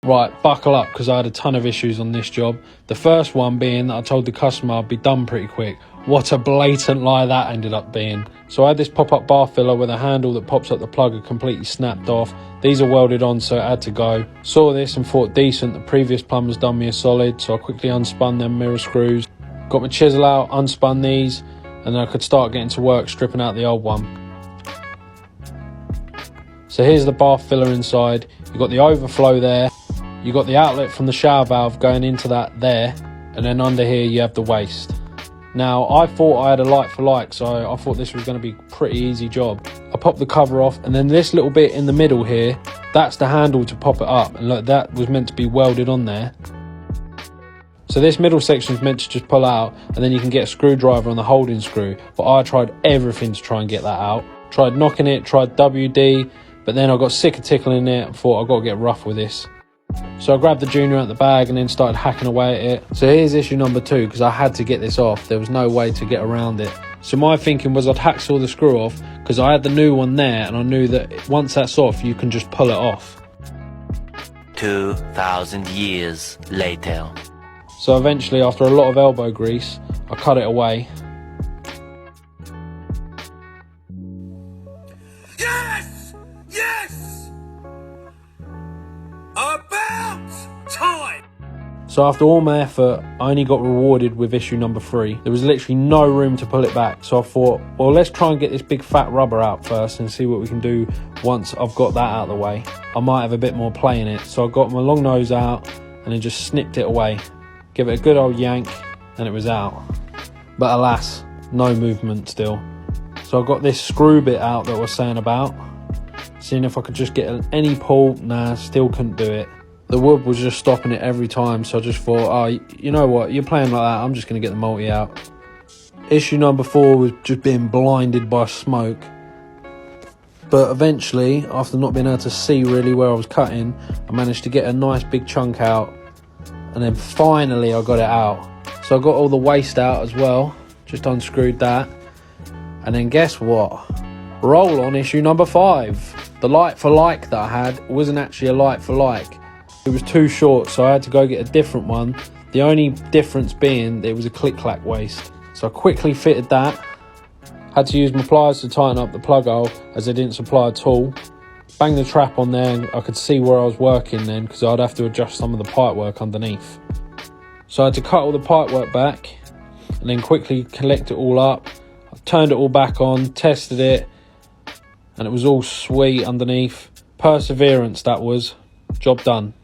Right, buckle up, because I had a ton of issues on this job. The first one being that I told the customer I'd be done pretty quick. What a blatant lie that ended up being. So I had this pop-up bar filler where the handle that pops up the plug had completely snapped off. These are welded on, so it had to go. Saw this and thought decent, the previous plumber's done me a solid, so I quickly unspun them mirror screws. Got my chisel out, unspun these, and then I could start getting to work stripping out the old one. So here's the bar filler inside. You've got the overflow there. You've got the outlet from the shower valve going into that there, and then under here you have the waste. Now, I thought I had a like for like, so I thought this was going to be a pretty easy job. I popped the cover off, and then this little bit in the middle here, that's the handle to pop it up, and look, that was meant to be welded on there. So this middle section is meant to just pull out, and then you can get a screwdriver on the holding screw, but I tried everything to try and get that out. Tried knocking it, tried WD, but then I got sick of tickling it and thought I've got to get rough with this. So I grabbed the junior out the bag and then started hacking away at it. So here's issue number 2, because I had to get this off. There was no way to get around it. So my thinking was I'd hacksaw the screw off, because I had the new one there, and I knew that once that's off, you can just pull it off. 2,000 years later. So eventually, after a lot of elbow grease, I cut it away. Yes! Yes! About time! So after all my effort, I only got rewarded with issue number 3. There was literally no room to pull it back. So I thought, well, let's try and get this big fat rubber out first and see what we can do once I've got that out of the way. I might have a bit more play in it. So I got my long nose out and then just snipped it away. Give it a good old yank and it was out. But alas, no movement still. So I got this screw bit out that I was saying about. Seeing if I could just get any pull. Nah, still couldn't do it. The wood was just stopping it every time, so I just thought, oh, you know what, you're playing like that, I'm just going to get the multi out. Issue number 4 was just being blinded by smoke. But eventually, after not being able to see really where I was cutting, I managed to get a nice big chunk out. And then finally I got it out. So I got all the waste out as well, just unscrewed that. And then guess what? Roll on issue number 5. The light for like that I had wasn't actually a light for like. It was too short, so I had to go get a different one. The only difference being that it was a click-clack waste. So I quickly fitted that. Had to use my pliers to tighten up the plug hole as they didn't supply a tool. Banged the trap on there and I could see where I was working then, because I'd have to adjust some of the pipe work underneath. So I had to cut all the pipe work back and then quickly collect it all up. I turned it all back on, tested it, and it was all sweet underneath. Perseverance, that was. Job done.